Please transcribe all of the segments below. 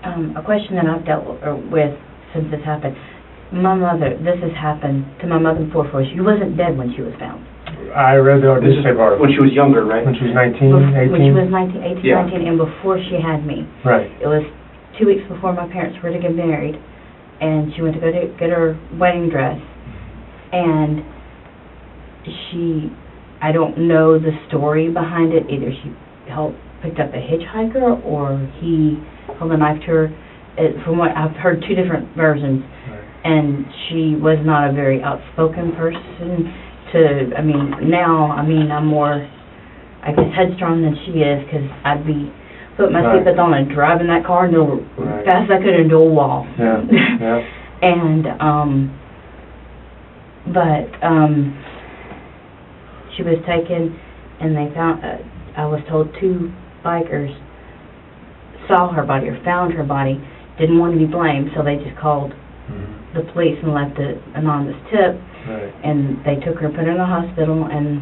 A question that I've dealt with since this happened. My mother, this has happened to my mother before. She wasn't dead when she was found. I read the newspaper article. When she was younger, right? When she was 19, 18? When she was 18, Yeah. 19, and before she had me. Right. It was 2 weeks before my parents were to get married, and she went to go to get her wedding dress, and I don't know the story behind it. Either she picked up a hitchhiker, or he held a knife to her. From what I've heard, two different versions. Right. And she was not a very outspoken person. I'm more, I guess, headstrong than she is, because I'd be putting my Right. seatbelt on and driving that car into Right. fast as I could into a wall. Yeah, yeah. And she was taken, and they found, I was told 2 bikers saw her body or found her body, didn't want to be blamed, so they just called the police and left an anonymous tip. Right. And they took her, put her in the hospital, and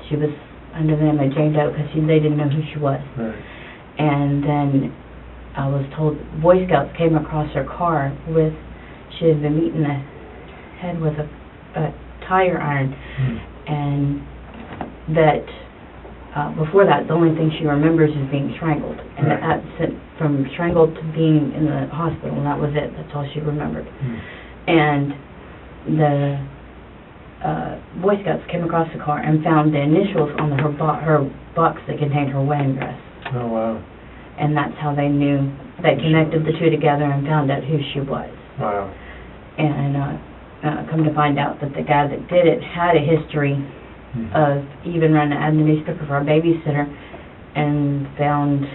she was under the name of Jane Doe, because they didn't know who she was. Right. And then I was told Boy Scouts came across her car she had been beaten the head with a tire iron, and that before that, the only thing she remembers is being strangled. And Right. that sent from strangled to being in the hospital, and that was it. That's all she remembered. And the Boy Scouts came across the car and found the initials on her box that contained her wedding dress. Oh, wow. And that's how they knew. They connected the two together and found out who she was. Wow. And come to find out that the guy that did it had a history of even running an ad in the newspaper for a babysitter, and found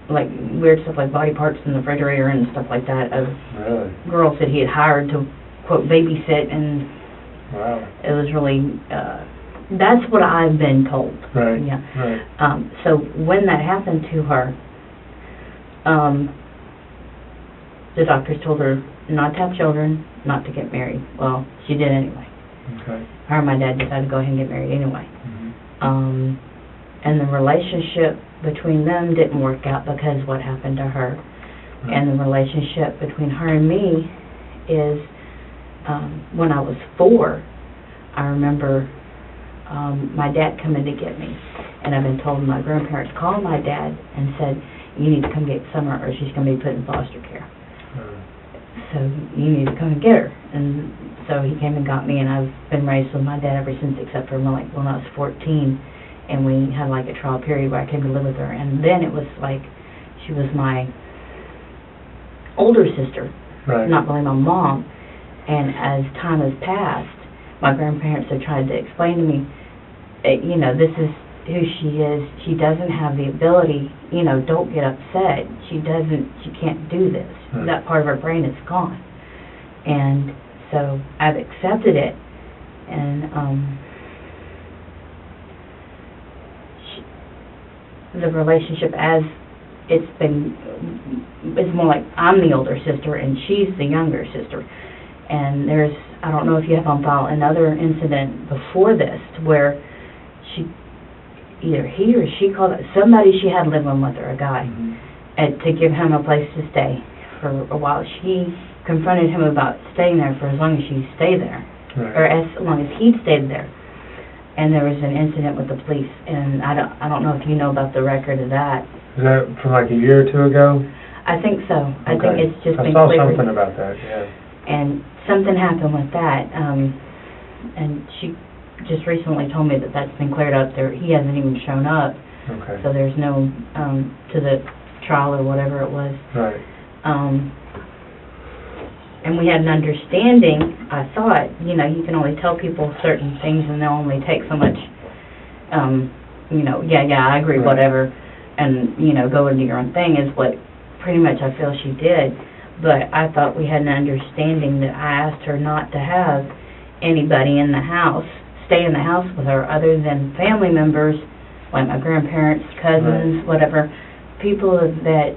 like weird stuff like body parts in the refrigerator and stuff like that of Really? girls that he had hired to, quote, babysit. And Wow. it was really, that's what I've been told. Right. Yeah. Right. So when that happened to her, the doctors told her not to have children, not to get married. Well, she did anyway. Okay. Her and my dad decided to go ahead and get married anyway. And the relationship between them didn't work out because what happened to her. Right. And the relationship between her and me is, when I was 4, I remember my dad coming to get me. And I've been told my grandparents called my dad and said, you need to come get Summer or she's going to be put in foster care. So you need to come and get her. And so he came and got me, and I've been raised with my dad ever since, except for when I was 14, and we had like a trial period where I came to live with her. And then it was like she was my older sister, Right. not really my mom. And as time has passed, my grandparents have tried to explain to me, this is who she is. She doesn't have the ability, don't get upset. She can't do this. Right. That part of her brain is gone. And so I've accepted it, and the relationship as it's been is more like I'm the older sister and she's the younger sister. And I don't know if you have on file another incident before this where either he or she called somebody she had living with her, a guy, to give him a place to stay for a while. She confronted him about staying there for as long as she stayed there, Right. or as long as he'd stayed there. And there was an incident with the police, and I don't know if you know about the record of that. Is that from like a year or 2 ago? I think so. I think Okay. it's just I been saw cleared. something about that, yeah. And something happened with that, and she just recently told me that that's been cleared up. He hasn't even shown up, Okay. so there's no to the trial or whatever it was. Right. And we had an understanding. I thought, you can only tell people certain things, and they'll only take so much. Yeah, I agree, Right. whatever, and go and do your own thing is what pretty much I feel she did. But I thought we had an understanding that I asked her not to have anybody in the house, stay in the house with her other than family members, like my grandparents, cousins, Right. whatever, people that,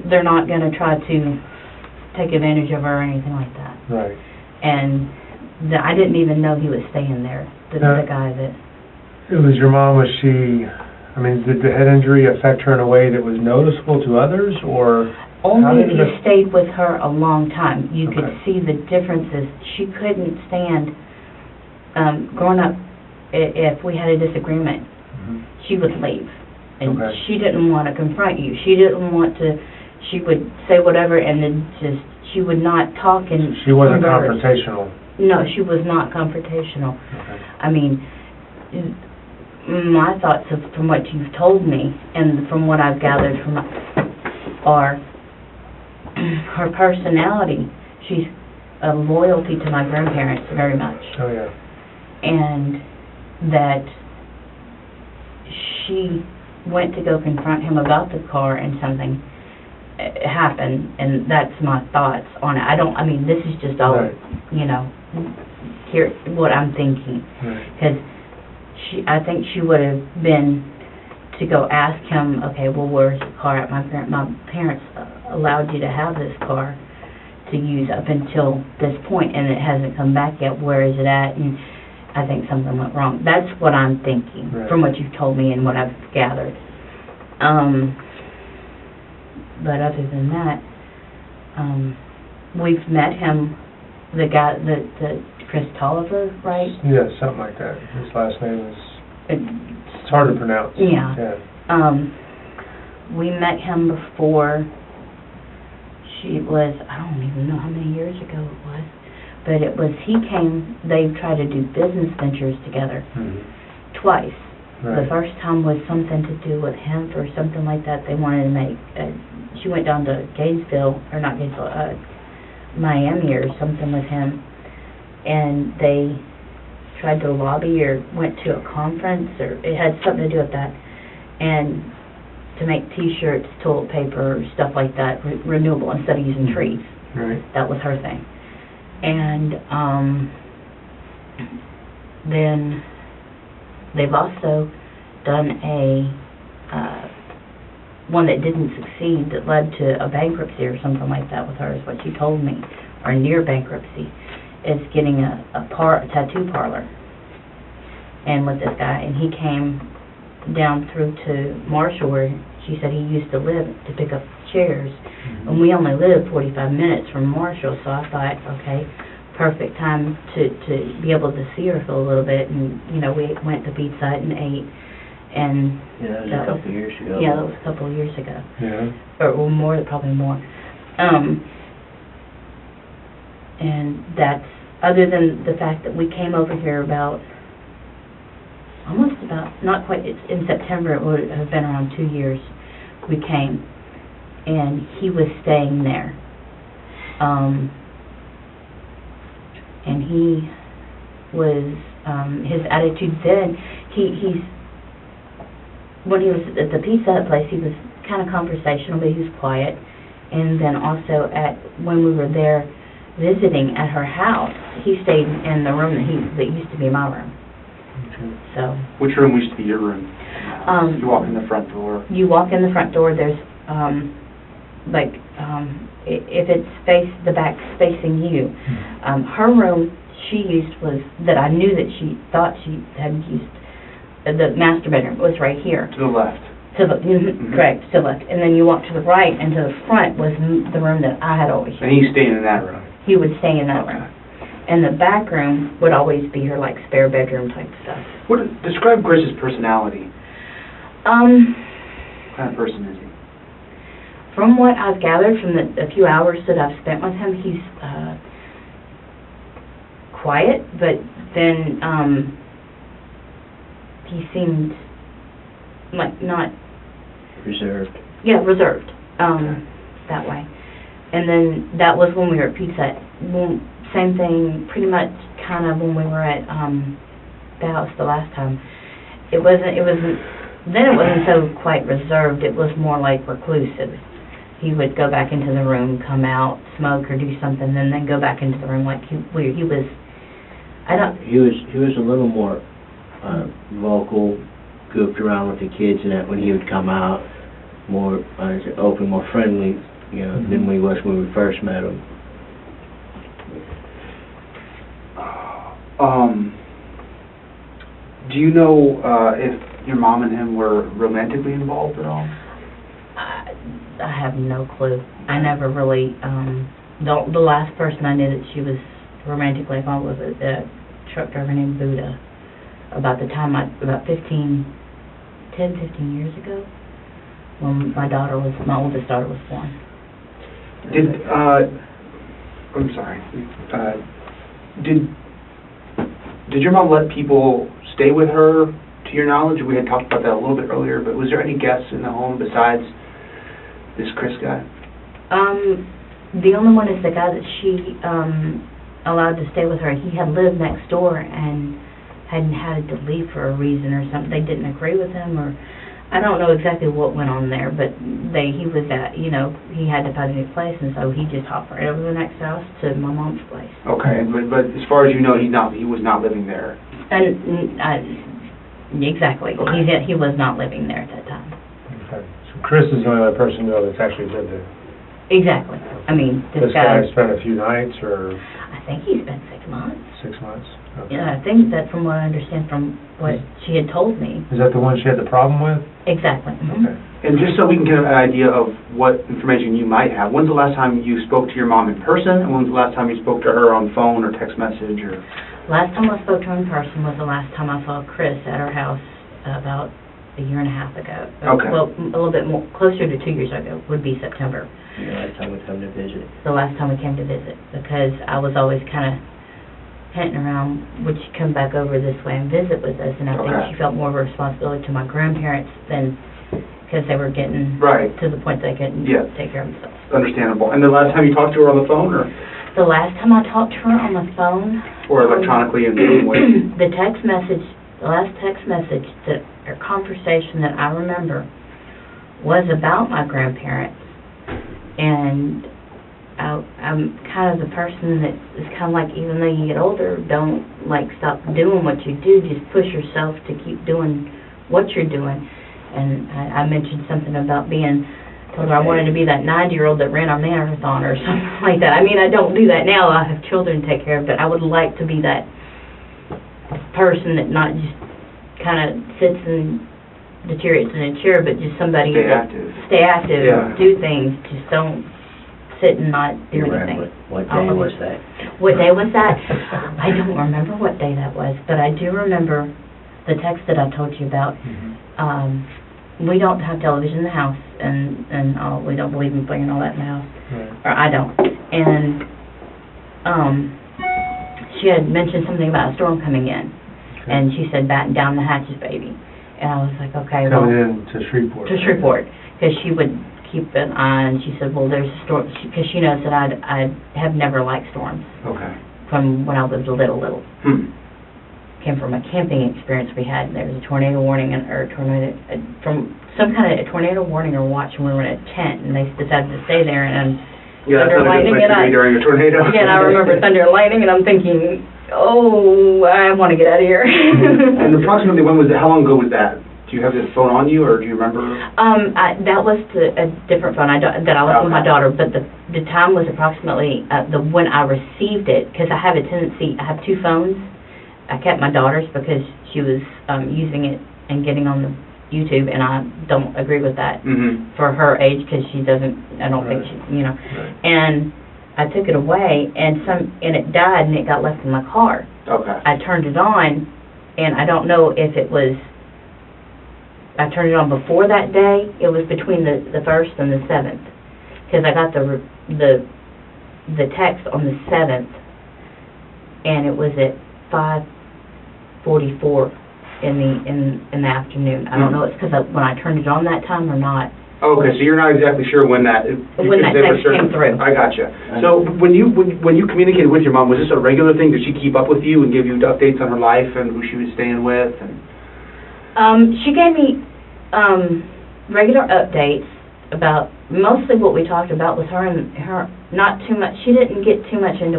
they're not going to try to take advantage of her or anything like that. Right. And I didn't even know he was staying there, the guy that... It was your mom, was she I mean, did the head injury affect her in a way that was noticeable to others, or? How Only if did you it- stayed with her a long time. You could Okay. see the differences. She couldn't stand, growing up, if we had a disagreement, Mhm. she would leave. And Okay. she didn't want to confront you. She didn't want to, she would say whatever and then just, she would not talk and She wasn't converse. confrontational. No, she was not confrontational. Okay. I mean, my thoughts from what you've told me and from what I've gathered from are her personality. She's a loyalty to my grandparents very much, Oh, yeah. and that she went to go confront him about the car and something happened, and that's my thoughts on it. I mean, this is just all, Right. you know, here, what I'm thinking. Right. Because I think she would have been to go ask him, okay, well, where's the car at? My parents allowed you to have this car to use up until this point, and it hasn't come back yet. Where is it at? And I think something went wrong. That's what I'm thinking, Right. from what you've told me and what I've gathered. But other than that, we've met him, the guy, the Chris Tolliver, right? Yeah, something like that. His last name is, Uh, it's hard to pronounce. Yeah. Yeah. We met him before she was, I don't even know how many years ago it was, but it was, he came, they tried to do business ventures together Mhm. twice. The Right. first time was something to do with hemp or something like that. They wanted to make, she went down to Gainesville, or not Gainesville, Miami or something with him, and they tried to lobby or went to a conference, or it had something to do with that, and to make T-shirts, toilet paper, stuff like that, renewable, instead of using trees. Right. That was her thing. And then they've also done a one that didn't succeed, that led to a bankruptcy or something like that with her, is what she told me, or near bankruptcy, is getting a tattoo parlor. And with this guy, and he came down through to Marshall, where she said he used to live, to pick up chairs. And we only lived 45 minutes from Marshall, so I thought, okay, perfect time to be able to see her for a little bit. And, you know, we went to Pizza Hut and ate, and Yeah, that was that a couple years ago. yeah, that was a couple of years ago. Yeah. Or more, probably more. And that's, other than the fact that we came over here about, not quite, it's in September, it would have been around 2 years, we came, and he was staying there. And he was, his attitude then, he's, when he was at the Pizza Hut place, he was kind of conversational, but he was quiet. And then also when we were there visiting at her house, he stayed in the room that used to be my room. Okay. So, Which room used to be your room? You walk in the front door. you walk in the front door, there's, if it's the back facing you, her room she used was, that I knew that she thought she had used, the master bedroom was right here. To the left. To the, correct, to the left. And then you walk to the right, and to the front was the room that I had always used. And he's staying in that room. He would stay in that room. And the back room would always be her, like, spare bedroom type stuff. Describe Chris's personality. What kind of person is he? From what I've gathered from the few hours that I've spent with him, he's quiet, but then he seemed like not... Reserved. Yeah, reserved, that way. And then that was when we were at Pizza Hut. Well, same thing, pretty much kind of when we were at the house the last time. Then it wasn't so quite reserved, it was more like reclusive. He would go back into the room, come out, smoke or do something, and then go back into the room like he was, He was a little more vocal, goofed around with the kids, and that when he would come out, more open, more friendly, you know, than we was when we first met him. Do you know if your mom and him were romantically involved at all? I have no clue. I never really, the last person I knew that she was romantically involved was a truck driver named Buddha. About 10, 15 years ago, when my oldest daughter was born. I'm sorry. Did your mom let people stay with her, to your knowledge? We had talked about that a little bit earlier, but was there any guests in the home besides this Chris guy? The only one is the guy that she allowed to stay with her. He had lived next door and hadn't had to leave for a reason or something. They didn't agree with him, or I don't know exactly what went on there, but he was at, he had to find a new place, and so he just hopped right over the next house to my mom's place. Okay, but as far as you know, he was not living there. And exactly, Okay. he was not living there at that time. Okay. So Chris is the only other person you know that's actually lived there? Exactly. I mean, This guy spent a few nights, or I think he spent 6 months. 6 months? Okay. Yeah, I think that from what I understand from what she had told me. Is that the one she had the problem with? Exactly. Mhm. Okay. And just so we can get an idea of what information you might have, when's the last time you spoke to your mom in person, and when's the last time you spoke to her on phone or text message? Or Last time I spoke to her in person was the last time I saw Chris at her house about a year and a half ago. Okay. Well, a little bit more, closer to 2 years ago would be September. The last time we come to visit. The last time we came to visit, because I was always kind of hinting around, would she come back over this way and visit with us? And I think Okay. she felt more of a responsibility to my grandparents than, because they were getting Right. to the point they couldn't Yeah. take care of themselves. Understandable. And the last time you talked to her on the phone, or The last time I talked to her on the phone, electronically in any way? the last text message or conversation that I remember was about my grandparents. And I'm kind of the person that is kind of like, even though you get older, don't stop doing what you do, just push yourself to keep doing what you're doing. And I mentioned something about told her I wanted to be that 90-year-old that ran our marathon or something like that. I mean, I don't do that now. I have children to take care of, but I would like to be that person that not just kind of sits and deteriorates in a chair, but just somebody Stay that active. stay active, Yeah. do things, just don't sit and not do You ran anything. What day was that? What day was that? I don't remember what day that was, but I do remember the text that I told you about. We don't have television in the house, and we don't believe in bringing all that in the house. Right. Or I don't. And she had mentioned something about a storm coming in, and she said, batten down the hatches, baby. And I was like, okay, well... Coming in to Shreveport. To Shreveport, because she would keep an eye, and she said, well, there's a storm, because she knows that I have never liked storms Okay. from when I was little. Came from a camping experience we had, and there was a tornado warning, from some kind of a tornado warning or watch, and we were in a tent, and they decided to stay there, and Yeah, that's thunder, not a good lightning, place to be during a tornado. yeah, and I remember thunder and lightning, and I'm thinking, oh, I want to get out of here. And approximately when was it? How long ago was that? Do you have this phone on you, or do you remember? That was a different phone that I left with my Okay. daughter, but the time was approximately when I received it, because I have a tendency, I have 2 phones. I kept my daughter's because she was using it and getting on the YouTube, and I don't agree with that for her age, because she doesn't, I don't think she, Right. And I took it away, and it died, and it got left in my car. Okay. I turned it on, and I don't know if it was, I turned it on before that day. It was between the 1st and the 7th, because I got the text on the 7th, and it was at 5:44 in the afternoon. I don't know if it's because when I turned it on that time or not. Okay, so you're not exactly sure when that... When that text came through. I gotcha. So when you communicated with your mom, was this a regular thing? Did she keep up with you and give you updates on her life and who she was staying with? And She gave me regular updates about mostly what we talked about with her, and her not too much. She didn't get too much into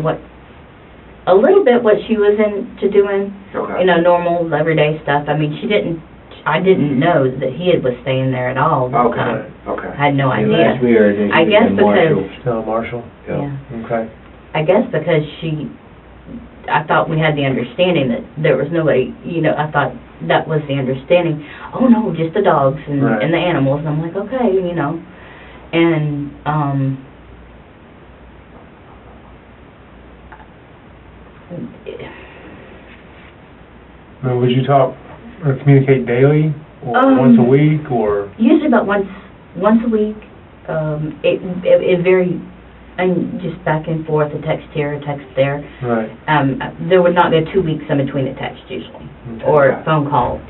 a little bit what she was into doing, okay. normal everyday stuff. I mean, I didn't know that he was staying there at all. Okay. Okay. I had no And idea. last we heard that I he guess was in Marshall. because Still Marshall? yeah. Okay. I guess because she I thought we had the understanding that there was nobody, you know, I thought that was the understanding. Oh, no, just the dogs and, Right. and the animals. And I'm like, okay, you know. And, Would you talk or communicate daily, or once a week, or? usually about once a week. It very, and just back and forth, a text here, a text there. Right. There would not be 2 weeks in between a text usually, Okay. or a phone call.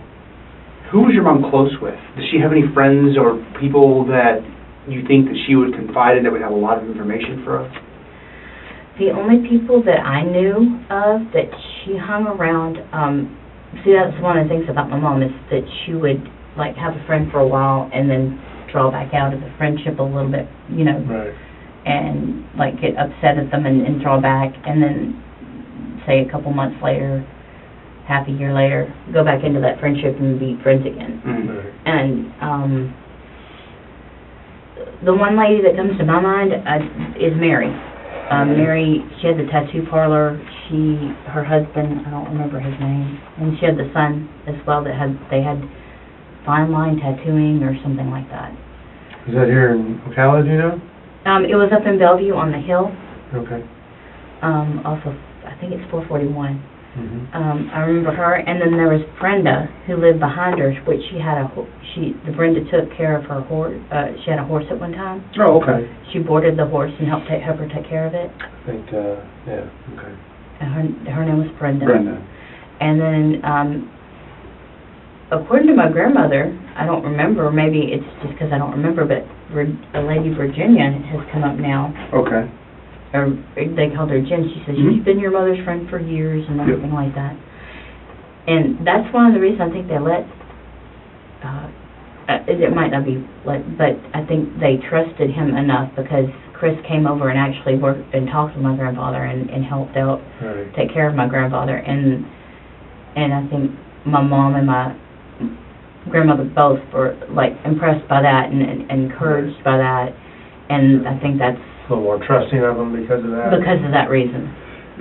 Who was your mom close with? Does she have any friends or people that you think that she would confide in that would have a lot of information for us? The only people that I knew of that she hung around, see, that's one of the things about my mom, is that she would, like, have a friend for a while and then draw back out of the friendship a little bit, you know, Right. and, like, get upset at them and draw back, and then, say, a couple months later, half a year later, go back into that friendship and be friends again. Right. And, the one lady that comes to my mind is Mary. Mary, she had the tattoo parlor. Her husband, I don't remember his name, and she had the son as well they had fine line tattooing or something like that. Is that here in Ocala, do you know? It was up in Bellevue on the hill. Okay. Also, I think it's 441. Mm-hmm. I remember her, and then there was Brenda who lived behind her, which the Brenda took care of her horse. She had a horse at one time. Oh, okay. She boarded the horse and helped her take care of it. I think, yeah, okay. And her name was Brenda. Brenda. And then, according to my grandmother, I don't remember, maybe it's just because I don't remember, but a lady Virginia has come up now. Okay. Or they called her Jen. She said she's been your mother's friend for years and everything like that. And that's one of the reasons I think they let, it might not be let, but I think they trusted him enough because Chris came over and actually worked and talked with my grandfather and helped out, Right. take care of my grandfather. And I think my mom and my grandmother both were, like, impressed by that and encouraged by that. And I think that's A little more trusting of them because of that. because of that reason.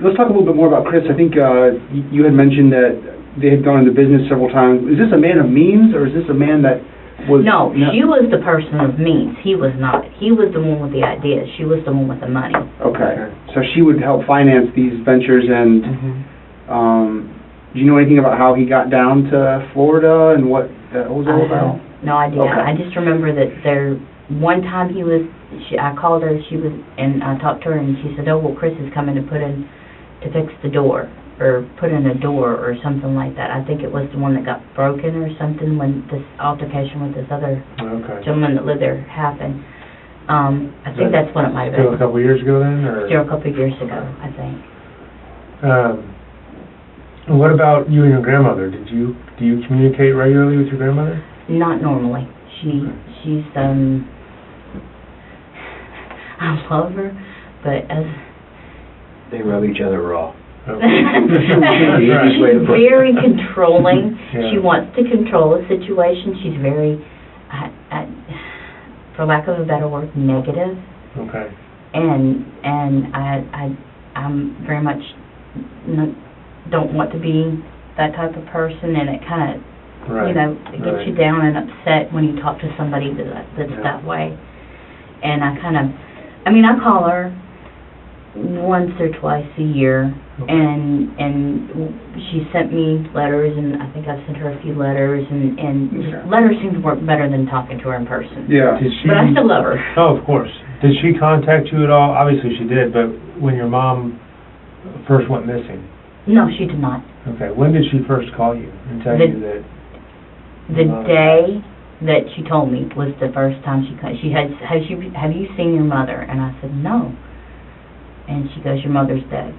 Let's talk a little bit more about Chris. I think you had mentioned that they had gone into business several times. Is this a man of means, or is this a man that was... No, she was the person of means. He was not. He was the one with the ideas. She was the one with the money. Okay. So she would help finance these ventures, and do you know anything about how he got down to Florida and what that was all about? No idea. Okay. I just remember that one time I called her, and I talked to her, and she said, oh, well, Chris is coming to fix the door, or put in a door, or something like that. I think it was the one that got broken or something when this altercation with this other Okay. gentleman that lived there happened. I think that's what it might have Still a been. couple years ago then, or? Still a couple of years ago, I think. What about you and your grandmother? Do you communicate regularly with your grandmother? Not normally. She's, I love her, but as... They rub each other raw. Okay. Easiest way to She's put it. very controlling. Yeah. She wants to control a situation. She's very, for lack of a better word, negative. Okay. And I'm very much don't want to be that type of person, and it kind of, Right. you know, it gets you down and upset when you talk to somebody that's Yeah. that way. And I call her once or twice a year, Okay. and she sent me letters, and I think I've sent her a few letters, and Okay. letters seem to work better than talking to her in person. Yeah. Did she? But I still love her. Oh, of course. Did she contact you at all? Obviously she did, but when your mom first went missing. No, she did not. Okay. When did she first call you and tell you that? The day that she told me was the first time she called. She had, have you seen your mother? And I said, no. And she goes, your mother's dead.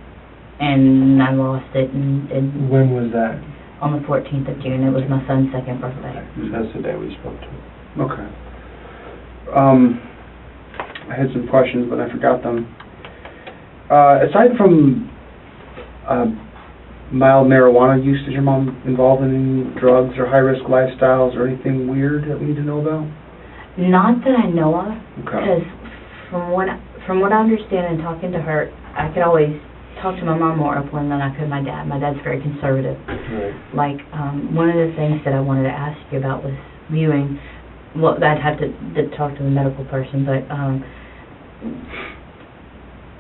And I lost it, and When was that? on the 14th of June. It was my son's second birthday. That's the day we spoke to her. Okay. I had some questions, but I forgot them. Aside from mild marijuana use, is your mom involved in any drugs or high-risk lifestyles or anything weird that we need to know about? Not that I know of, Okay. because from what I understand in talking to her, I could always talk to my mom more openly than I could my dad. My dad's very conservative. Right. Like, one of the things that I wanted to ask you about was viewing, well, I'd have to talk to the medical person, but,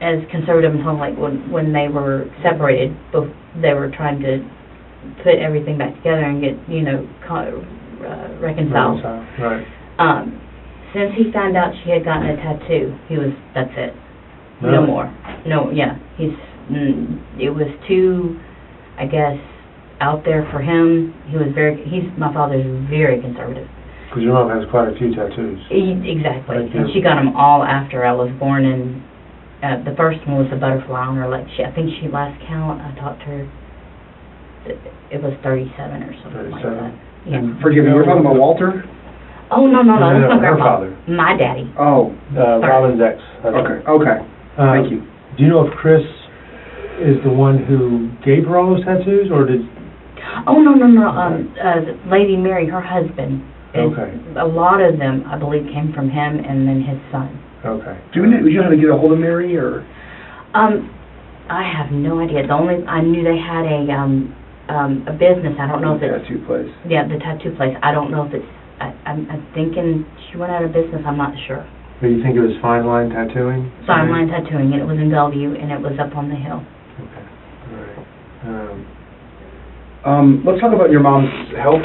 as conservative and home, like, when they were separated, they were trying to put everything back together and get, reconciled. Right. Since he found out she had gotten a tattoo, that's it. No Really? more. No, yeah. It was too, I guess, out there for him. My father's very conservative. Because your mom has quite a few tattoos. Exactly. Thank you. And she got them all after I was born, and the first one was a butterfly on her leg. I think she last count, I talked to her, it was 37 or something like 37? that. Yeah. Forgive me, we're talking about Walter? Oh, no, No, that's my her grandpa. father. My daddy. Oh, Robin's ex. okay, thank you. Do you know if Chris is the one who gave her all those tattoos, or did... Oh, no. Lady Mary, her husband. Okay. A lot of them, I believe, came from him and then his son. Okay. Do you know how to get a hold of Mary, or? I have no idea. I knew they had a business. I don't know if it's... Tattoo place. Yeah, the tattoo place. I don't know if it's... I'm thinking she went out of business. I'm not sure. But you think it was fine line tattooing? Fine line tattooing, and it was in Bellevue, and it was up on the hill. Okay. All right. Let's talk about your mom's health.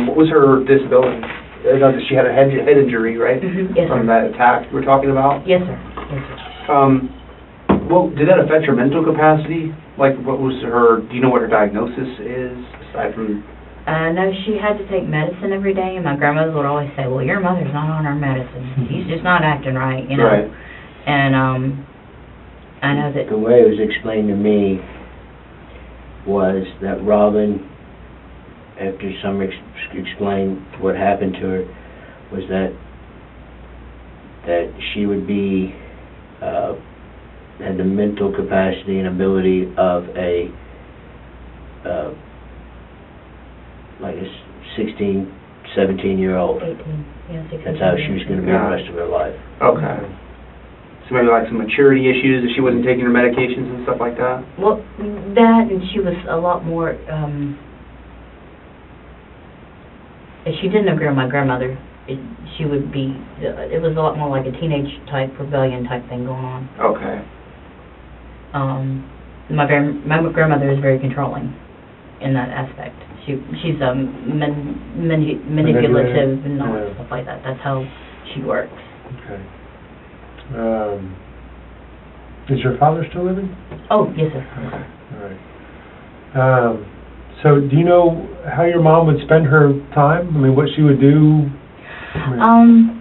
What was her disability? I know that she had a head injury, right? Yes, From sir. that attack we're talking about? Yes, sir. Yes, sir. Well, did that affect her mental capacity? Like, do you know what her diagnosis is, aside from... No, she had to take medicine every day, and my grandmother would always say, well, your mother's not on her medicine. She's just not acting right, you know. Right. And I know that... The way it was explained to me was that Robin, after Summer explained what happened to her, was that she would be, had the mental capacity and ability of a, like a 16, 17-year-old. 18, yeah, 16. That's how she was going to be the rest of her life. Okay. So maybe like some maturity issues, if she wasn't taking her medications and stuff like that? Well, that, and she was a lot more, if she didn't agree with my grandmother, she would be, it was a lot more like a teenage type, rebellion type thing going on. Okay. My grandmother is very controlling in that aspect. She's manipulative and all that stuff like that. That's how she works. Okay. Is your father still living? Oh, yes, sir. Okay. All right. So do you know how your mom would spend her time? I mean, what she would do? Some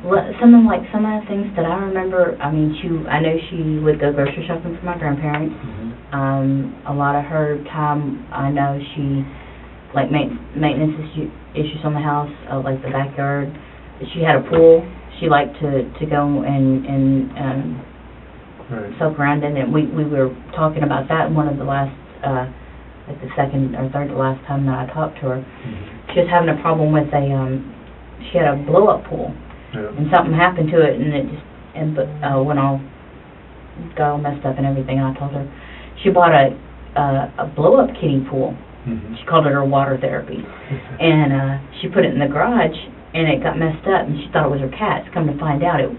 of the things that I remember, I know she would go grocery shopping for my grandparents. A lot of her time, I know she, like, maintenance issues on the house, like the backyard. She had a pool. She liked to go and soak around in it. We were talking about that in one of the last, like the second or third to last time that I talked to her. She was having a problem with she had a blow-up pool, and something happened to it, and it just got all messed up and everything. And I told her she bought a blow-up kiddie pool. She called it her water therapy, and she put it in the garage, and it got messed up, and she thought it was her cats. Come to find out, it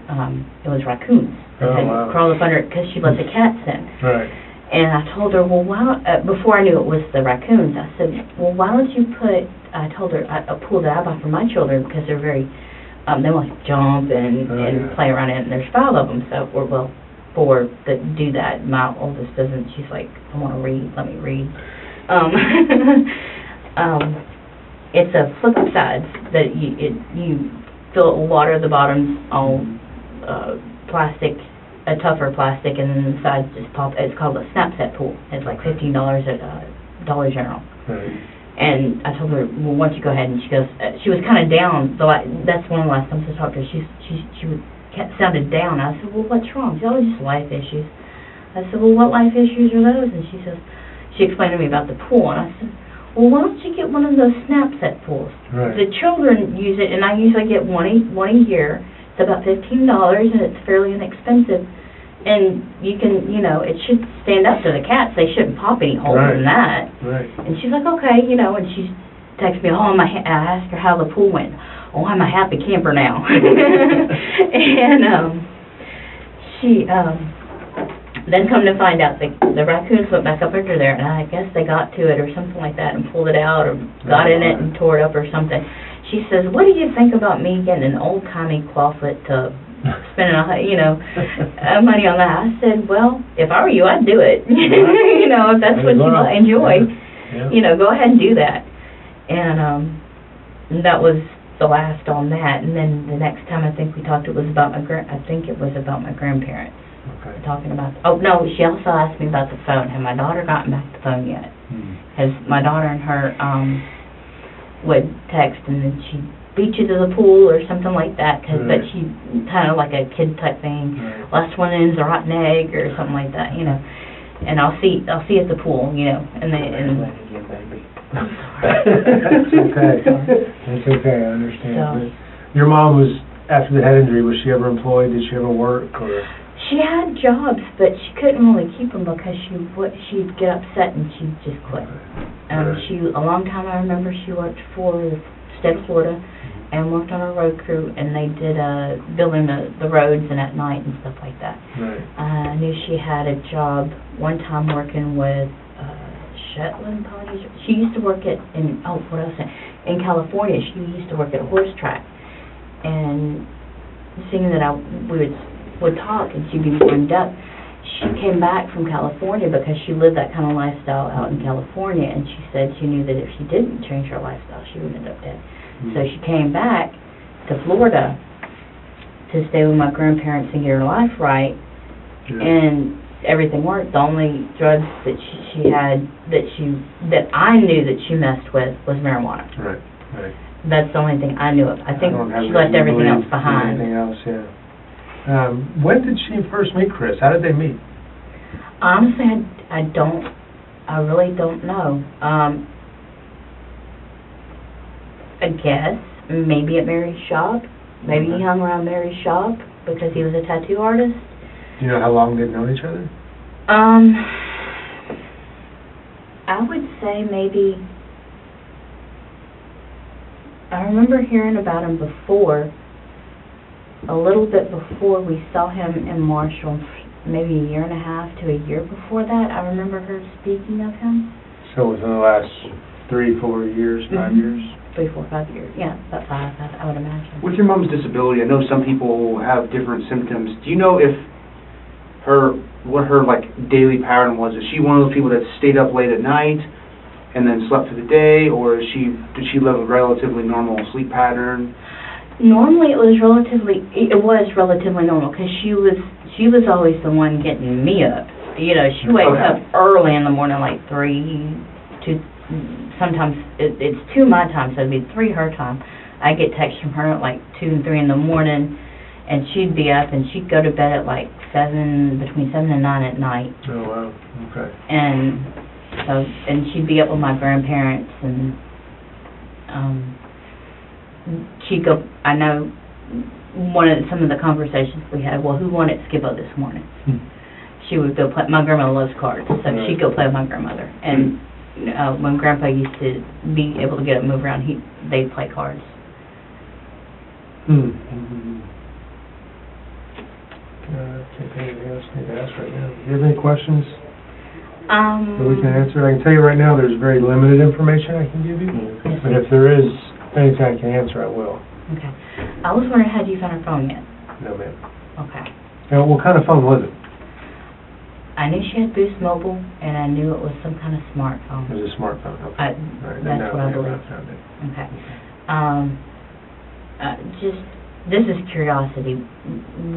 was raccoons that had crawled up under it because she let the cats in. Right. And I told her, well, why, before I knew it was the raccoons, I said, well, why don't you I told her, a pool that I buy for my children, because they're very, they want to jump and play around in it, and there's 5 of them, so, 4 that do that. My oldest doesn't. She's like, I want to read, let me read. It's a flip of sides that you fill it with water, the bottom's all plastic, a tougher plastic, and then the sides just pop. It's called a snap set pool. It's like $15 at Dollar General. Right. And I told her, well, why don't you go ahead? And she goes, she was kind of down. That's one of the last times I talked to her. She sounded down. I said, well, what's wrong? She said, oh, just life issues. I said, well, what life issues are those? And she explained to me about the pool, and I said, well, why don't you get one of those snap set pools? Right. The children use it, and I usually get one a year. It's about $15, and it's fairly inexpensive. And you can, you know, it should stand up to the cats. They shouldn't pop any holes in that. Right. And she's like, okay, you know, and she texts me, oh, I asked her how the pool went. Oh, I'm a happy camper now. And she then come to find out the raccoons went back up under there, and I guess they got to it or something like that and pulled it out or got in it and tore it up or something. She says, what do you think about me getting an old-timey clawfoot tub? Spending, you know, money on that. I said, well, if I were you, I'd do it. You know, if that's what you enjoy, you know, go ahead and do that. And that was the last on that. And then the next time I think we talked, it was about I think it was about my grandparents. Okay. Talking about, oh no, she also asked me about the phone. Had my daughter gotten back the phone yet? Because my daughter and her would text, and then she'd beat you to the pool or something like that, but she kind of like a kid type thing. Last one in's a rotten egg or something like that, you know. And I'll see at the pool, you know. And That's okay. That's okay. I understand. So, your mom was, after the head injury, was she ever employed? Did she ever work? Or? she had jobs, but she couldn't really keep them because she'd get upset and she'd just quit. A long time I remember she worked for the state of Florida and worked on a road crew, and they did building the roads and at night and stuff like that. Right. I knew she had a job one time working with Shetland ponies. She used to work in California. She used to work at a horse track, and seeing that we would talk and she'd be warmed up. She came back from California because she lived that kind of lifestyle out in California, and she said she knew that if she didn't change her lifestyle, she would end up dead. So she came back to Florida to stay with my grandparents and get her life right, and everything worked. The only drugs that she had that I knew that she messed with was marijuana. Right, right. That's the only thing I knew of. I think she left everything else behind. Everything else, yeah. When did she first meet Chris? How did they meet? Honestly, I really don't know. I guess maybe at Mary's shop. Maybe he hung around Mary's shop because he was a tattoo artist. Do you know how long they've known each other? I would say maybe, I remember hearing about him before, a little bit before we saw him in Marshall, maybe a year and a half to a year before that. I remember her speaking of him. So within the last 3, 4 years, 5 years? 3, 4, 5 years. Yeah, about 5, I would imagine. With your mom's disability, I know some people have different symptoms. Do you know what her like daily pattern was? Is she one of those people that stayed up late at night and then slept through the day, or did she live a relatively normal sleep pattern? Normally it was relatively normal because she was always the one getting me up. You know, she wakes up early in the morning, like 3, 2. Sometimes it's 2 my time, so it'd be 3 her time. I get texts from her at like 2 and 3 in the morning, and she'd be up and she'd go to bed at like between 7 and 9 at night. Oh wow, okay. And she'd be up with my grandparents, and she'd go. I know some of the conversations we had. Well, who wanted Skippo this morning? She would go play. My grandmother loves cards, so she'd go play with my grandmother. And when Grandpa used to be able to get up and move around, they'd play cards. Can't think of anything else I need to ask right now. Do you have any questions that we can answer? I can tell you right now there's very limited information I can give you, but if there is anything I can answer, I will. Okay. I was wondering, had you found her phone yet? No, ma'am. Okay. Now, what kind of phone was it? I knew she had Boost Mobile, and I knew it was some kind of smartphone. It was a smartphone, okay. That's what I believe. Found it. Okay. This is curiosity.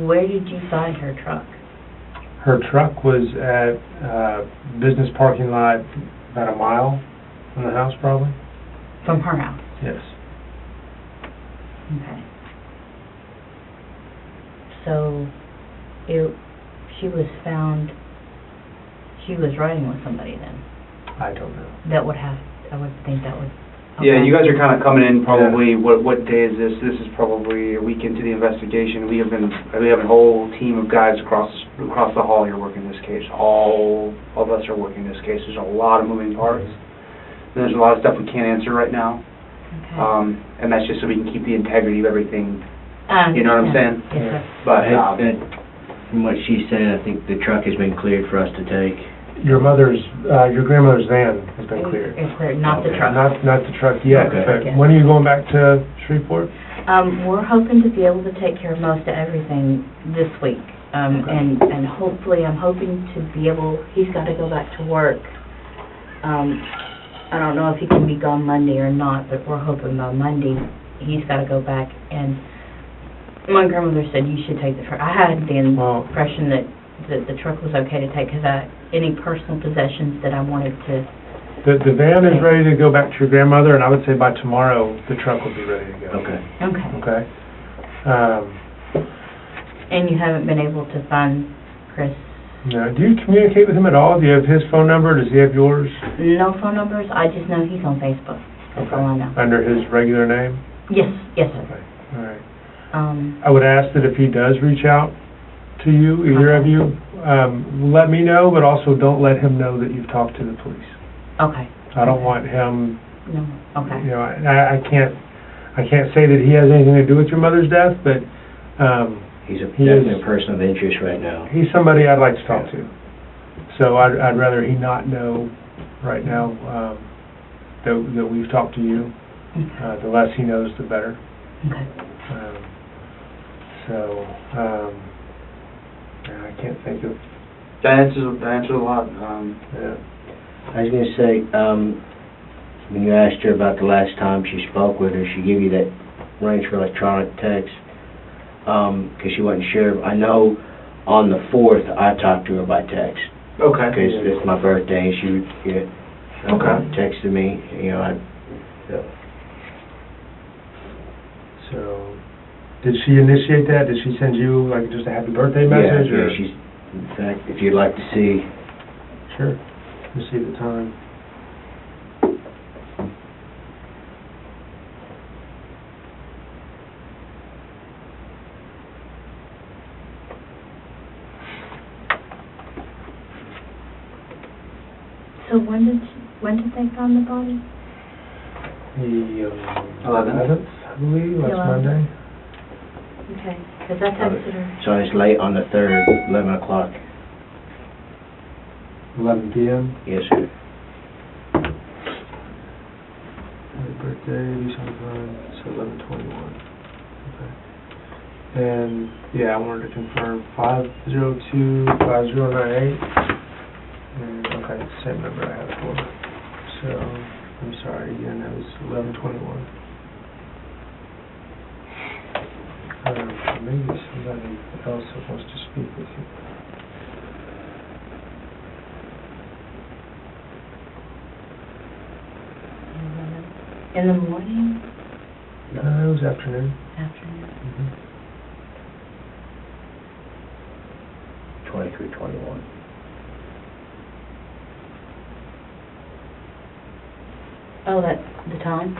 Where did you find her truck? Her truck was at business parking lot about a mile from the house, probably. From her house? Yes. Okay. So, she was found, she was riding with somebody then? I don't know. I would think that would... Okay. Yeah, you guys are kind of coming in probably, what day is this? This is probably a week into the investigation. We have a whole team of guys across across the hall, you're working this case. All of us are working this case. There's a lot of moving parts. There's a lot of stuff we can't answer right now. Okay. And that's just so we can keep the integrity of everything. You know what I'm saying? Yes, sir. But, And from what she's saying, I think the truck has been cleared for us to take. Your grandmother's van has been cleared. It's cleared, not the Okay. truck. Not the truck yet, Okay. but when are you going back to Shreveport? We're hoping to be able to take care of most of everything this week. And hopefully, I'm hoping to be able, he's got to go back to work. I don't know if he can be gone Monday or not, but we're hoping by Monday, he's got to go back. And my grandmother said, you should take the truck. I had the impression that the truck was okay to take, because any personal possessions that I wanted to... The van is ready to go back to your grandmother, and I would say by tomorrow, the truck will be ready to go. Okay. Okay. Okay? And you haven't been able to find Chris? No. Do you communicate with him at all? Do you have his phone number? Does he have yours? No phone numbers. I just know he's on Facebook. That's all I know. Under his regular name? Yes, yes, sir. Okay, all right. Um, I would ask that if he does reach out to you, either of you, let me know, but also don't let him know that you've talked to the police. okay. I don't want him, No, okay. you know, I can't say that he has anything to do with your mother's death, but, He's He definitely is- a person of interest right now. he's somebody I'd like to talk to. So I'd rather he not know right now, that we've talked to you. Okay. The less he knows, the better. Okay. I can't think of, that answers a lot. yeah. I was gonna say, when you asked her about the last time she spoke with her, she gave you that range for electronic text, 'cause she wasn't sure. I know on the 4th, I talked to her by text, Okay. because it's my birthday, and she would, texted me, So, did she initiate that? Did she send you, like, just a happy birthday message? Yeah, or? she's, in fact, if you'd like to see, Sure. Let me see the time. So when did they find the body? The 11th. 11th, I believe, last 11th. Monday. Okay, because I texted her. so it's late on the 3rd, 11 o'clock. 11 p.m. Yes, sir. Happy birthday, it's 11:21. Okay. And, yeah, I wanted to confirm 502-5098. And, okay, it's the same number I have for her. So, I'm sorry, again, that was 11:21. Maybe somebody else that wants to speak with you. In the morning? No, it was afternoon. Afternoon? Mm-hmm. 2321. Oh, that's the time?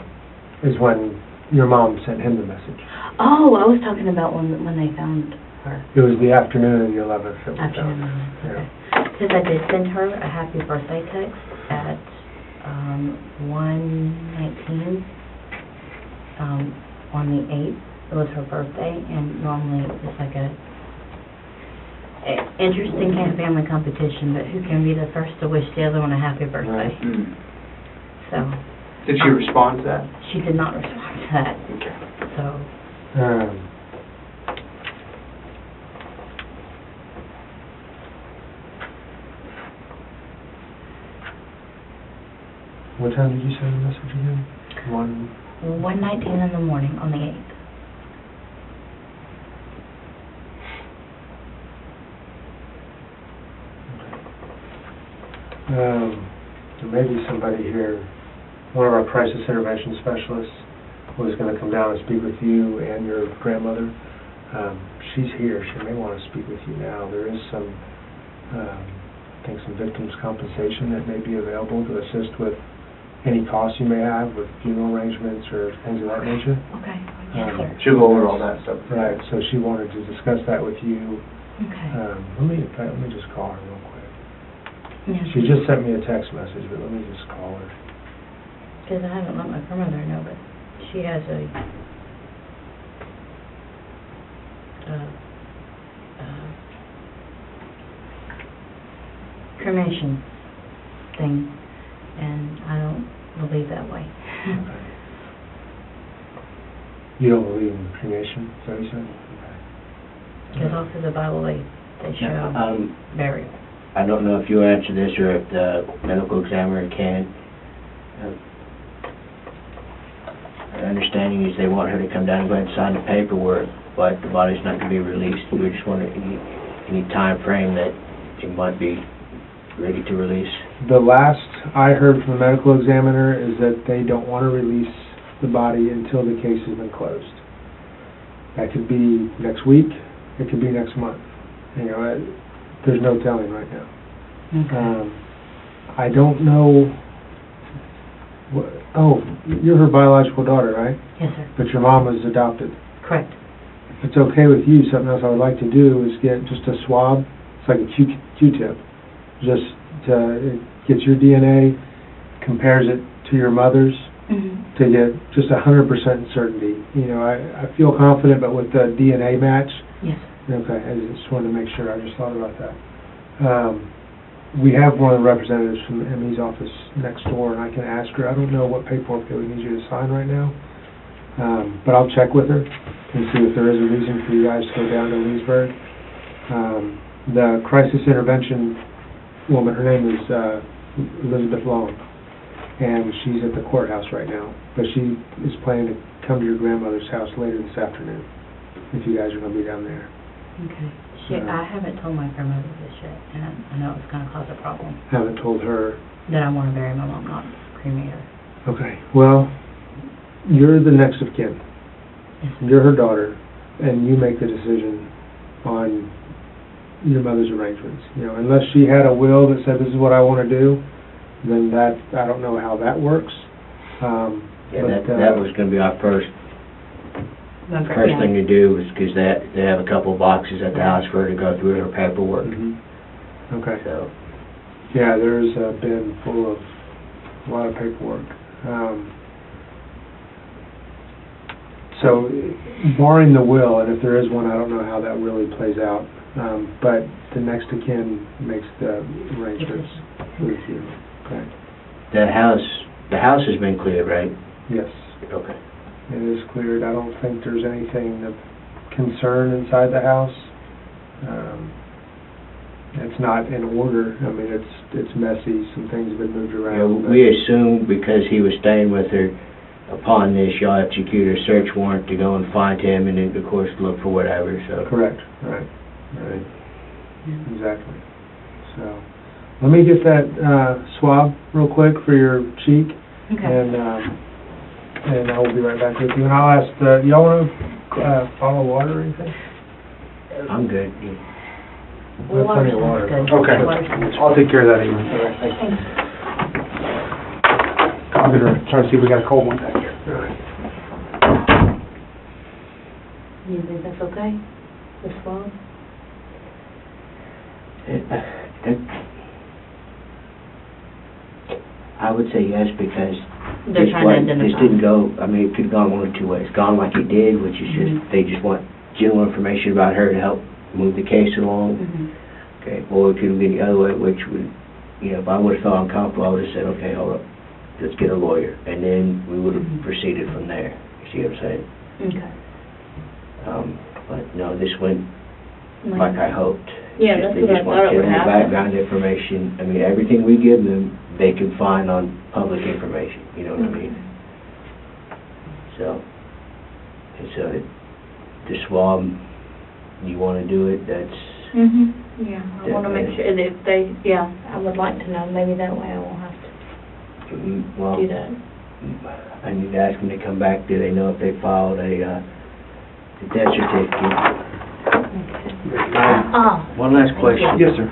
Is when your mom sent him the message. Oh, I was talking about when they found her. It was the afternoon of the 11th that we Afternoon. found. Okay. Because I did send her a happy birthday text at 1:19 on the 8th. It was her birthday, and normally it's like a interesting kind of family competition, but who can be the first to wish the other one a happy birthday? Mm. So Did she respond to that? she did not respond to that. Okay. So what time did you send the message again? 1:19 in the morning on the 8th. There may be somebody here, one of our crisis intervention specialists, who is going to come down and speak with you and your grandmother. She's here. She may want to speak with you now. There is some, I think, some victims' compensation that may be available to assist with any costs you may have with funeral arrangements or things of that nature. Okay. Yes, sir. She'll go over all that stuff. Right, so she wanted to discuss that with you Okay. Let me just call her real quick. Yeah, She just sent me a text message, but let me just call her. because I haven't let my grandmother know, but she has a cremation thing, and I don't believe that way. Okay. You don't believe in cremation, is that what you said? Because all through the Bible, they show burial. I don't know if you answer this or if the medical examiner can. Our understanding is they want her to come down and go ahead and sign the paperwork, but the body's not going to be released. We're just wondering any time frame that it might be ready to release. The last I heard from the medical examiner is that they don't want to release the body until the case has been closed. That could be next week, it could be next month. You know, there's no telling right now. Okay. I don't know. Oh, you're her biological daughter, right? Yes, sir. But your mom was adopted. Correct. If it's okay with you, something else I would like to do is get just a swab. It's like a Q-tip. Just to get your DNA, compares it to your mother's, to get just 100% certainty. You know, I feel confident, but with the DNA match. Yes. Okay, I just wanted to make sure. I just thought about that. We have one of the representatives from ME's office next door, and I can ask her. I don't know what paperwork they would need you to sign right now, but I'll check with her and see if there is a reason for you guys to go down to Leesburg. The crisis intervention woman, her name is Elizabeth Long, and she's at the courthouse right now, but she is planning to come to your grandmother's house later this afternoon, if you guys are going to be down there. Okay. I haven't told my grandmother this yet, and I know it's going to cause a problem. Haven't told her. That I want to bury my mom, not cremate her. Okay, well, you're the next of kin. Yes. You're her daughter, and you make the decision on your mother's arrangements. You know, unless she had a will that said this is what I want to do, then that, I don't know how that works. That was going to be our first thing to do, was because they have a couple of boxes at the house for her to go through her paperwork. Okay. So, yeah, there's a bin full of a lot of paperwork. So, barring the will, and if there is one, I don't know how that really plays out, but the next of kin makes the arrangements with you. Okay. the house has been cleared, right? Yes. Okay. It is cleared. I don't think there's anything of concern inside the house. It's not in order. I mean, it's messy. Some things have been moved around. Yeah, we assumed because he was staying with her, upon this, y'all executed a search warrant to go and find him, and then, of course, look for whatever, so. Correct. Right. Exactly. So, let me get that swab real quick for your cheek. Okay. And I will be right back with you. And I'll ask, y'all want to follow water or anything? I'm good. We have plenty of water. Good. Okay. Water's I'll take care of that anyway. Thanks. I'm gonna try to see if we got a cold one back here. You think that's okay? The swab? I would say yes, because They're trying to this identify. didn't go, I mean, it could have gone one of two ways. Gone like it did, which is just, they just want general information about her to help move the case along. Okay, or it could have been the other way, which would, you know, if I would have felt uncomfortable, I would have said, okay, hold up, let's get a lawyer, and then we would have proceeded from there. You see what I'm saying? Okay. But no, this went like I hoped. Yeah, that's what I thought it would They just want general happen. background information. I mean, everything we give them, they can find on public information, you know what I mean? So, and so the swab, you want to do it, that's... Yeah, I want to make sure that if they, I would like to know, maybe that way I won't have to Well, do that. I need to ask them to come back. Do they know if they filed a death certificate? One last question. Yes, sir.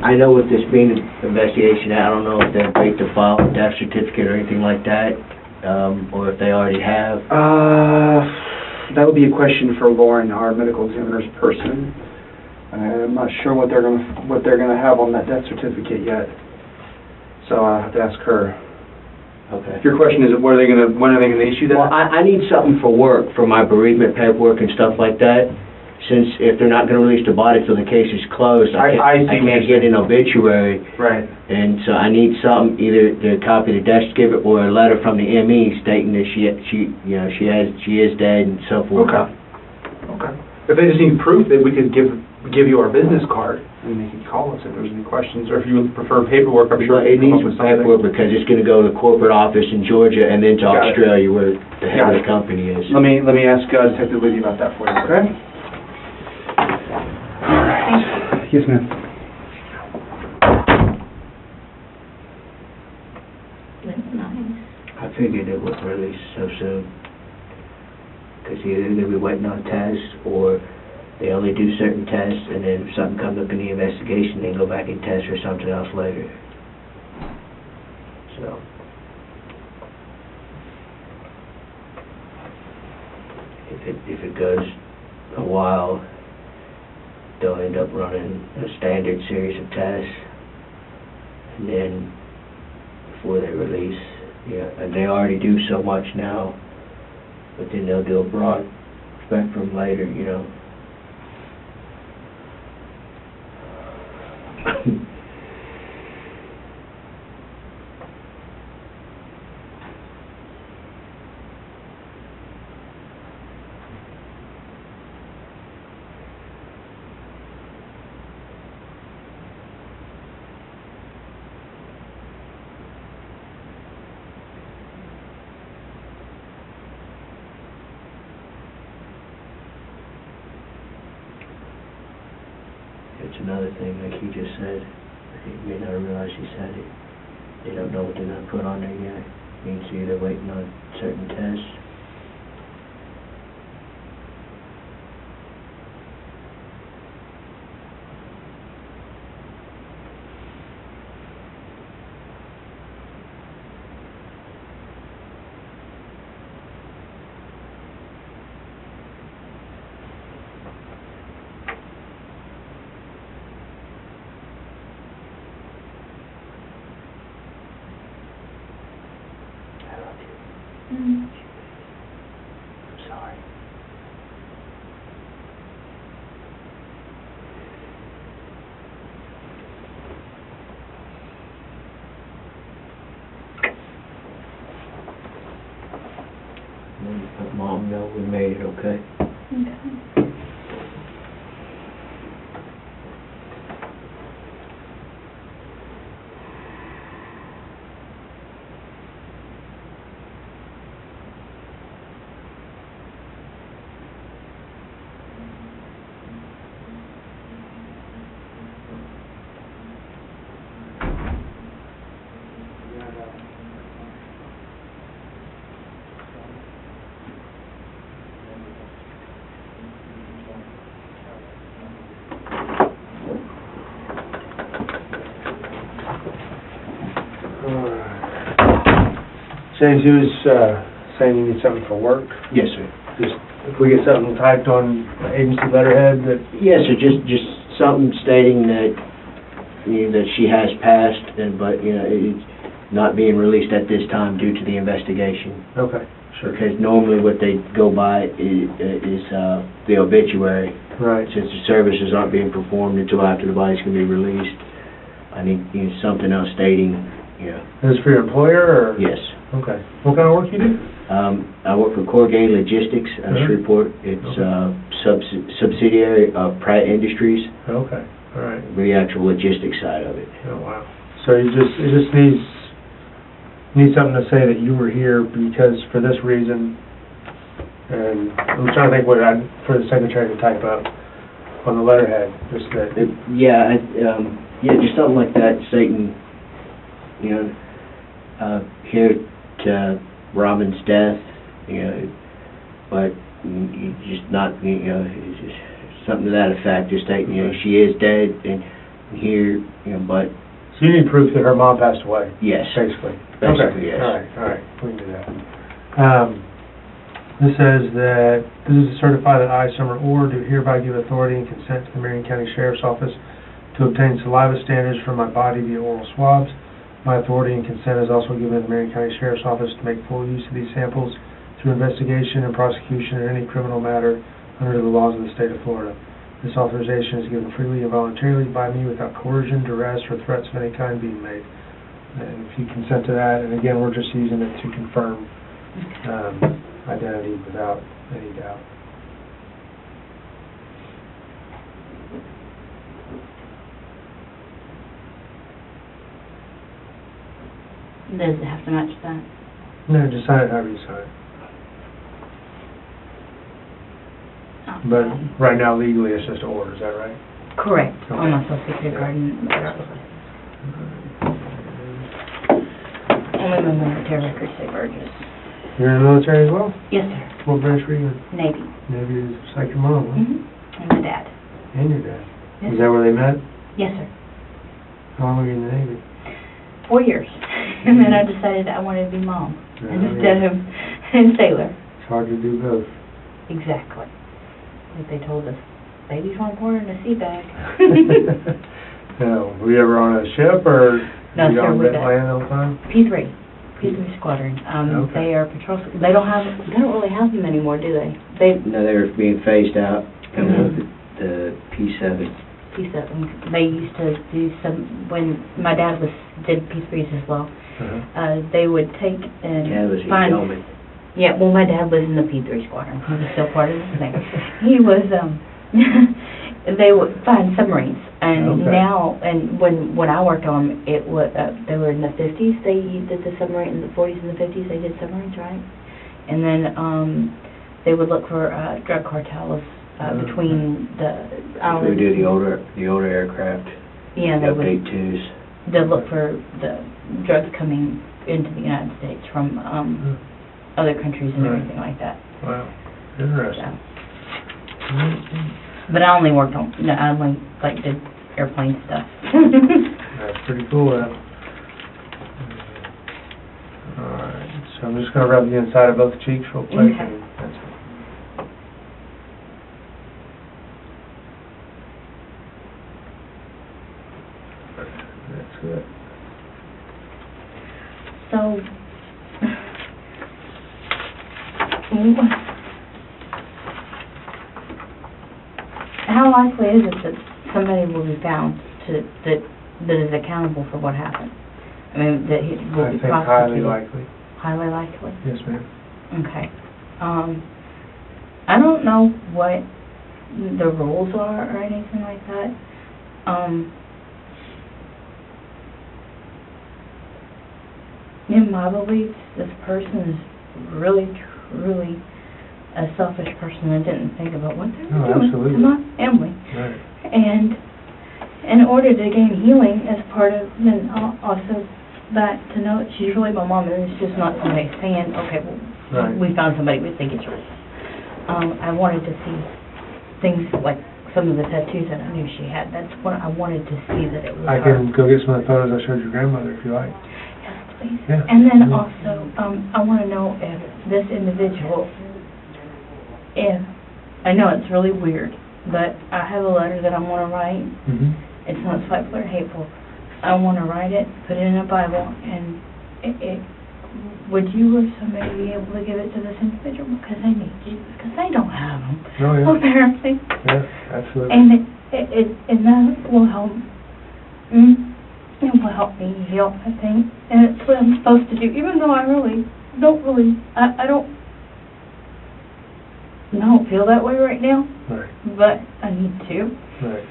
I know with this being an investigation, I don't know if they're wait to file a death certificate or anything like that, or if they already have. that would be a question for Lauren, our medical examiner's person. I'm not sure what they're gonna have on that death certificate yet, so I'll have to ask her. Okay. If your question is, when are they gonna issue that? Well, I need something for work, for my bereavement paperwork and stuff like that, since if they're not gonna release the body till the case is closed, I can't get an obituary. Right. And so I need something, either the copy of the death certificate or a letter from the ME stating that she is dead and so forth. Okay. If they just need proof, that we could give you our business card, and they can call us if there's any questions, or if you would prefer paperwork, I'm sure. Well, it needs some paperwork because it's gonna go to the corporate office in Georgia and then to Got it. Australia where the head Got of the it. company is. Let me ask Detective Liddy about that for you, okay? All right. Yes, ma'am. That's nice. I figured it would release so soon. Because either they're gonna be waiting on tests, or they only do certain tests, and then if something comes up in the investigation, they go back and test for something else later. So. If it goes a while, they'll end up running a standard series of tests, and then before they release, and they already do so much now, but then they'll do a broad spectrum later, It's another thing, like he just said, he may not realize he said it. They don't know what they're going to put on there yet. Means either waiting on certain tests. Mm. I'm sorry. Let Mom know we made it, okay? Okay. James, you was saying you need something for work? Yes, sir. Just, if we get something typed on agency letterhead that... Yes, sir, just something stating that, that she has passed, but, it's not being released at this time due to the investigation. Okay, sure. Because normally what they go by is the obituary. Right. Since the services aren't being performed until after the body's going to be released, I need something else stating, Is this for your employer, or...? Yes. Okay. What kind of work you do? I work for Corrugated Logistics out of Shreveport. It's subsidiary of Pratt Industries, Okay, all right. the actual logistics side of it. Oh, wow. So it just needs something to say that you were here because for this reason, and I'm trying to think for the secretary to type up on the letterhead, just that... Just something like that stating, here to Robin's death, but you just not, it's just something to that effect, just stating, she is dead and here, but... So you need proof that her mom passed away? Yes. Basically? Basically, okay. yes. All right, we can do that. This says that, this is to certify that I, Summer Orr, do hereby give authority and consent to the Marion County Sheriff's Office to obtain saliva standards from my body via oral swabs. My authority and consent is also given to the Marion County Sheriff's Office to make full use of these samples through investigation and prosecution in any criminal matter under the laws of the state of Florida. This authorization is given freely and voluntarily by me without coercion, duress, or threats of any kind being made. And if you consent to that, and again, we're just using it to confirm identity without any doubt. Does it have to match that? No, just sign it however you sign it. But right now legally it's just order, is that right? Correct. Okay. On my social security card and only my military records say Burgess. You're in the military as well? Yes, sir. What branch were you in? Navy. Navy is like your mom, huh? And my dad. And your dad. Yes. Is that where they met? Yes, sir. How long were you in the Navy? 4 years. And then I decided I wanted to be mom instead of a sailor. It's hard to do both. Exactly. Like they told us, babies weren't born in a sea bag. No. Were you ever on a ship or No, you sir, on with land all the time? P3 Squadron. Okay. They are patrol. They don't really have them anymore, do they? No, they were being phased out, coming with the P7. P7. They used to do some when my dad did P3s as well. They would take and Dad was a find. yeoman. Yeah, well, my dad was in the P3 Squadron. He was still part of the thing. He was. They would find submarines, and now, and when I worked on them, it was they were in the 50s. They did the submarine in the 40s and the 50s. They did submarines, right? And then they would look for drug cartels between the islands. We do the older aircraft. Yeah, they would. B-2s. They look for the drugs coming into the United States from other countries and everything like that. Wow, interesting. So. But I only worked on, I only did airplane stuff. That's pretty cool, Alright, so I'm just going to rub the inside of both cheeks real quick. Okay. And that's it. That's good. So, how likely is it that somebody will be found that is accountable for what happened? I mean, that he will I be think prosecuted? highly likely. Highly likely? Yes, ma'am. Okay. I don't know what the rules are or anything like that. In my belief, this person is really, truly a selfish person that didn't think about what they were doing absolutely. to my family. Right. And in order to gain healing as part of, then also that to know that she's really my mom and it's just not somebody saying, okay, well, Right. we found somebody we think it's yours. I wanted to see things like some of the tattoos that I knew she had. That's what I wanted to see, that it was I her. can go get some of the photos I showed your grandmother if you like. Yes, please. Yeah. And then also, I want to know if this individual, if, I know it's really weird, but I have a letter that I want to write. Mm-hmm. It's not spiteful or hateful. I want to write it, put it in a Bible, and would you or somebody be able to give it to this individual because they need Jesus, because they don't have them, Oh, yeah. apparently. Yeah, absolutely. And and that will help. It will help me heal, I think, and it's what I'm supposed to do. Even though I don't feel that way right now, Right. but I need to. Right.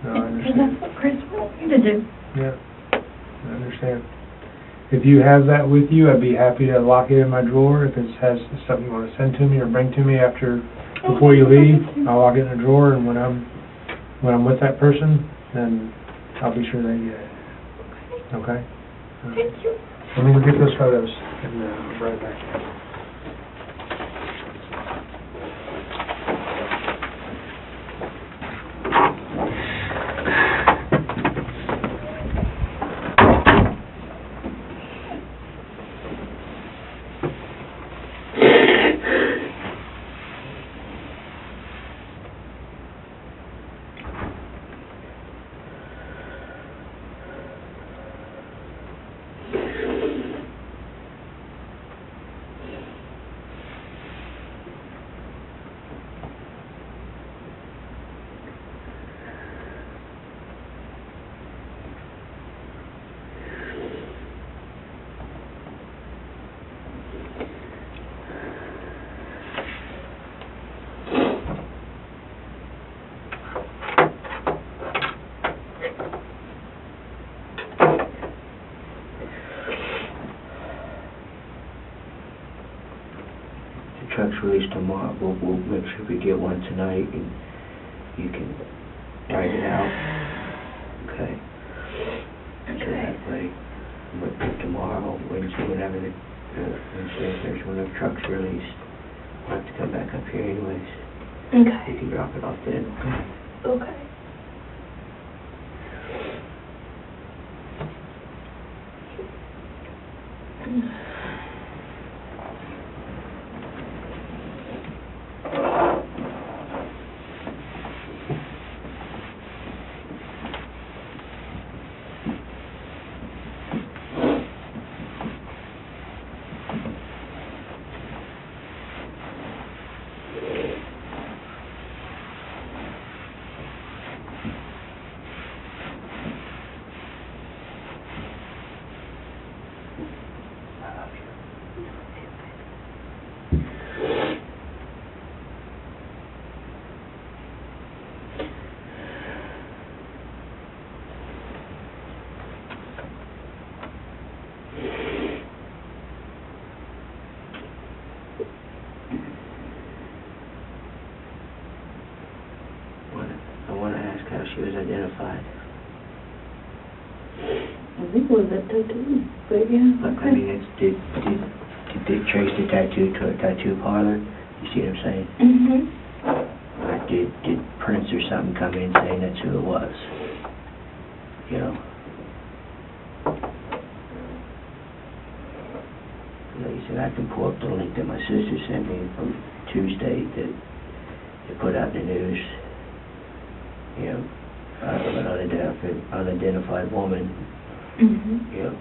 No, I And understand. that's what Chris wants me to do. Yeah, I understand. If you have that with you, I'd be happy to lock it in my drawer. If it has something you want to send to me or bring to me before you leave, I'll lock it in a drawer, and when I'm with that person, then I'll be sure they get it. Okay? Thank you. Let me go get those photos, and I'll be right back. truck's released tomorrow, we'll make sure we get one tonight, and you can write it out. Okay? So that way, tomorrow, Wednesday, whenever Wednesday, Thursday, whenever the truck's released, we'll have to come back up here anyways. You Okay. can drop it off then, okay? Okay. I want to ask how she was identified. I think it was that tattoo, but yeah. I mean, did they trace the tattoo to a tattoo parlor? You see what I'm saying? Mm-hmm. Or did Prince or something come in saying that's who it was? You know? Like you said, I can pull up the link that my sister sent me from Tuesday that they put out in the news. You know, of an unidentified woman. Mm-hmm. You know,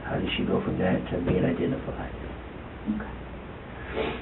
how did she go from that to being identified? Okay.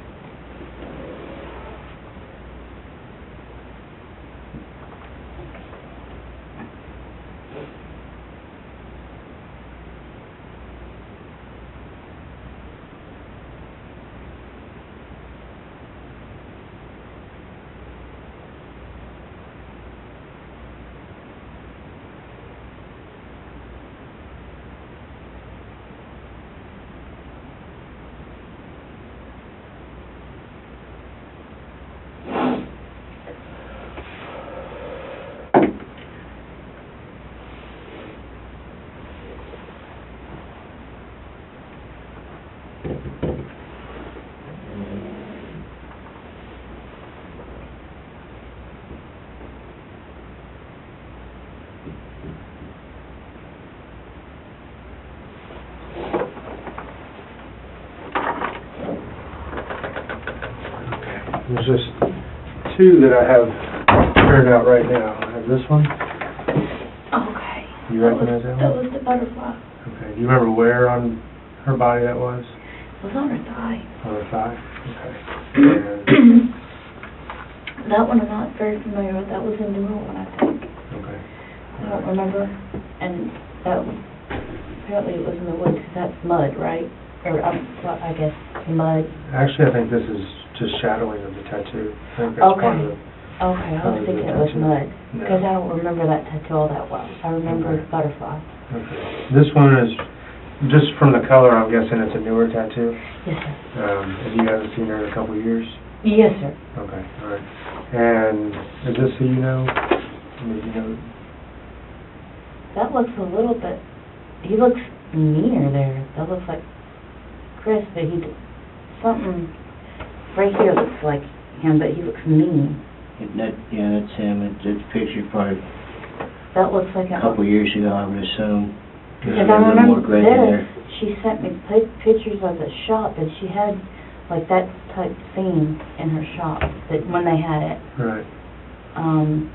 There's just two that I have turned out right now. I have this one. Okay. You recognize that That one? was the butterfly. Okay. Do you remember where on her body that was? It was on her thigh. On her thigh? Okay. And, That one I'm not very familiar with. That was a newer one, I think. okay. I don't remember. And that one, apparently it was in the woods, 'cause that's mud, right? Or, well, I guess mud. Actually, I think this is just shadowing of the tattoo. I think that's part of Okay. it. Okay, I was thinking it was mud, because I don't remember that tattoo all that well. I remember Okay. butterfly. Okay. This one is, just from the color, I'm guessing it's a newer tattoo. Yes, sir. And you haven't seen her in a couple of years? Yes, sir. Okay, all right. And is this who you know? Maybe you know? That looks a little bit, he looks meaner there. That looks like Chris, but something right here looks like him, but he looks mean. Yeah, that's him. It's a picture probably That looks like a couple years ago, I would assume. Because There's a I little more remember gray there. this, she sent me pictures of the shop, and she had like that type theme in her shop, that when they had it. Right. Um,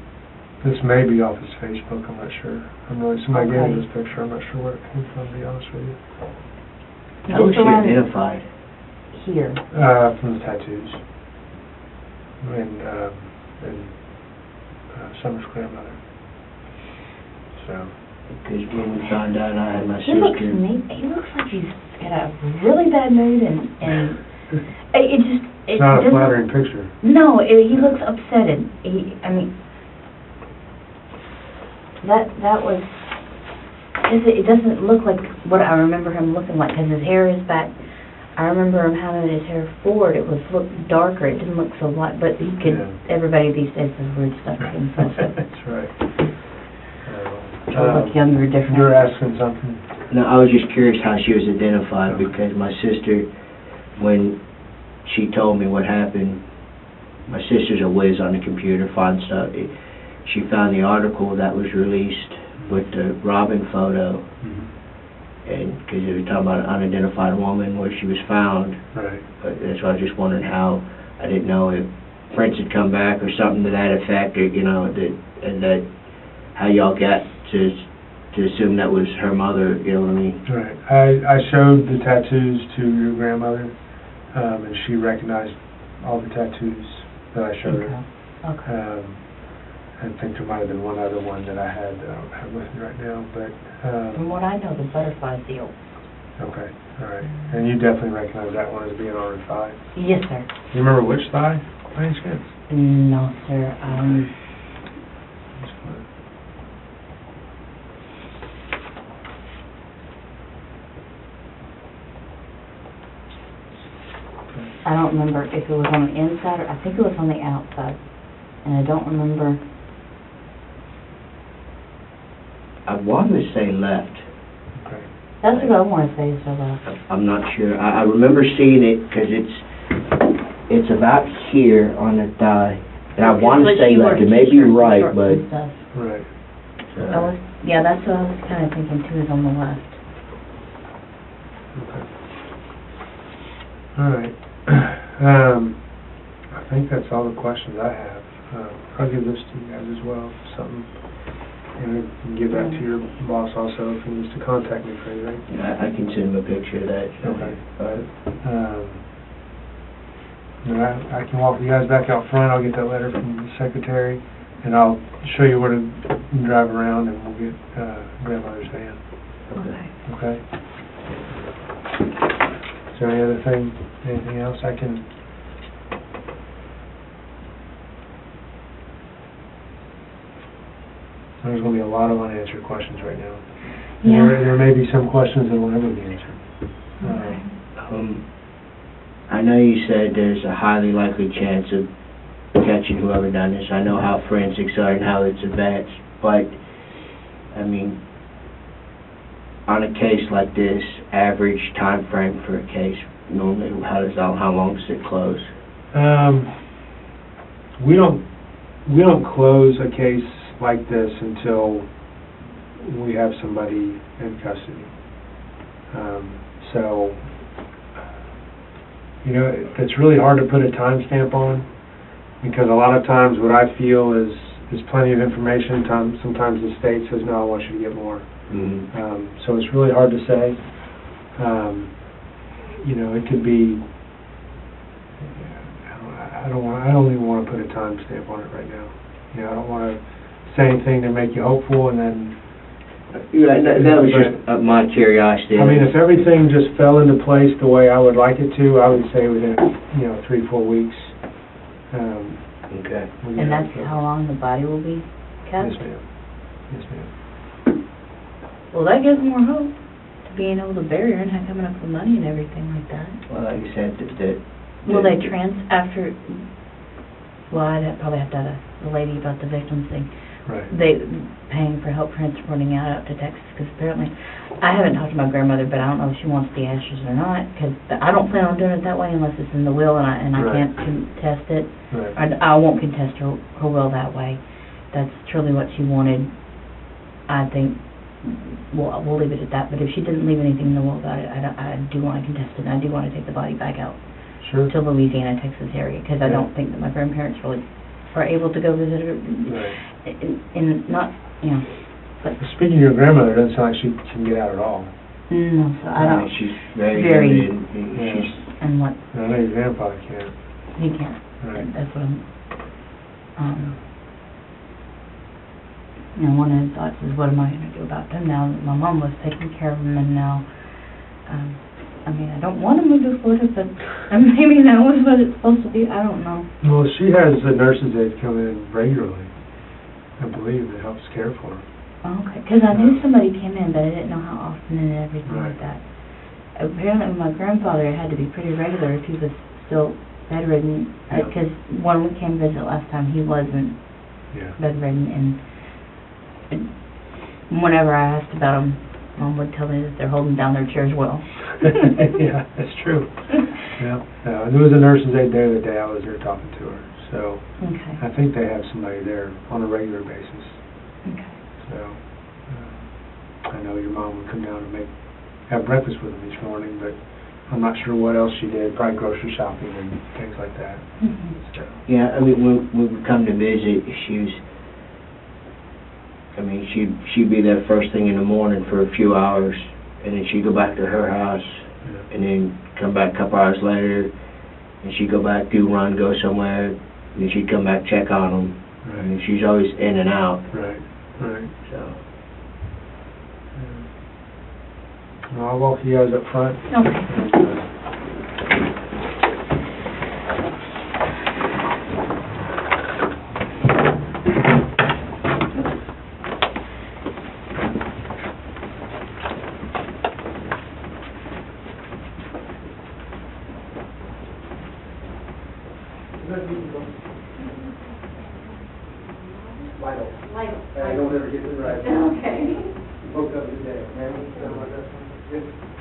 This may be off his Facebook, I'm not sure. Somebody gave Okay. me this picture, I'm not sure where it came from, to be honest with you. How was just she around identified? here. From the tattoos. And Summer's grandmother. So, Because when we found out, I had my He looks sister. mean. He looks like he's got a really bad mood, and it just. it's not a doesn't- flattering picture. No, he looks upsetted. I mean, that was. It doesn't look like what I remember him looking like, because his hair is back I remember him having his hair forward, it looked darker, it didn't look so light, but he could, everybody these days does weird stuff to himself, so. That's right. He'll look younger, different. You were asking something? No, I was just curious how she was identified, because my sister, when she told me what happened, my sister's a whiz on the computer, finds stuff. She found the article that was released with the Robin photo, and because they were talking about an unidentified woman where she was found. Right. But that's why I was just wondering how, I didn't know if Prince had come back or something to that effect, or, you know, that how y'all got to assume that was her mother, you know what I mean? Right. I showed the tattoos to your grandmother, and she recognized all the tattoos that I showed her. Okay. I think there might have been one other one that I had that I don't have with me right now, but... From what I know, the butterfly seal. Okay, all right. And you definitely recognize that one as being on her thigh? Yes, sir. Do you remember which thigh, by any chance? No, sir, That's fine. I don't remember if it was on the inside or, I think it was on the outside. And I don't remember. I want to say left. Okay. That's what I want to say, so I'm not sure. I remember seeing it because it's about here on the thigh. And I want to say left. It may be right, but... Right. Yeah, that's what I was kind of thinking too, is on the left. Okay. All right. I think that's all the questions I have. I'll give this to you guys as well, something, and you can give that to your boss also if he needs to contact me for anything. I can send him a picture of that. Okay. I can walk you guys back out front. I'll get that letter from the secretary, and I'll show you where to drive around, and we'll get grandmother's van. Okay. Okay? Is there any other thing, anything else I can... There's going to be a lot of unanswered questions right now. Yeah. There may be some questions that will never be answered. Okay. I know you said there's a highly likely chance of catching whoever done this. I know how forensics are and how it's advanced, but, I mean, on a case like this, average time frame for a case, normally, how long does it close? We don't close a case like this until we have somebody in custody. So, you know, it's really hard to put a timestamp on, because a lot of times what I feel is plenty of information. Sometimes the state says, no, I want you to get more. Mm-hmm. So it's really hard to say. You know, it could be, I don't even want to put a timestamp on it right now. You know, I don't want to say anything to make you hopeful, and then... Yeah, that was just my curiosity. I mean, if everything just fell into place the way I would like it to, I would say within, 3-4 weeks. Okay. And that's how long the body will be kept? Yes, ma'am. Yes, ma'am. Well, that gives more hope to being able to bury her and not coming up with money and everything like that. Well, like you said, Will they after... Well, probably have to ask the lady about the victims thing. Right. They paying for help transporting out to Texas, because apparently, I haven't talked to my grandmother, but I don't know if she wants the ashes or not, because I don't plan on doing it that way unless it's in the will, and I Right. can't contest it. Right. I won't contest her will that way. That's truly what she wanted. I think, well, we'll leave it at that, but if she didn't leave anything in the will about it, I do want to contest it, and I do want to take the body back out Sure. to Louisiana, Texas area, because I Yeah. don't think that my grandparents really are able to go visit her. Right. And not, but... Speaking of your grandmother, it doesn't sound like she can get out at all. No, so I don't... She's very Very- limited. She's And what... I know your grandpa can't. He can't. Right. That's what I'm... one of the thoughts is, what am I going to do about them now that my mom was taking care of them, and now... I mean, I don't want to move to Florida, but maybe that was what it's supposed to be. I don't know. Well, she has the nurses that come in regularly, I believe, that helps care for her. Okay, because I knew somebody came in, but I didn't know how often and everything Right. like that. apparently my grandfather had to be pretty regular if he was still bedridden, Yeah. because when we came to visit last time, he wasn't Yeah. bedridden, and whenever I asked about him, Mom would tell me that they're holding down their chairs well. Yeah, that's true. Yeah, there was a nurse's aide there the day I was there talking to her, so Okay, I think they have somebody there on a regular basis. okay. So, I know your mom would come down and have breakfast with them each morning, but I'm not sure what else she did, probably grocery shopping and things like that. Mhm. So, Yeah, I mean, when we would come to visit, she'd be there first thing in the morning for a few hours, and then she'd go back to her house, yeah. and then come back a couple hours later, and she'd go back, go somewhere, and then she'd come back, check on them. I Right, mean, she's always in and out, right. so. Well, I'll walk you guys up front. Okay. And, Light. I don't ever get it right. Okay. Woke up today, man.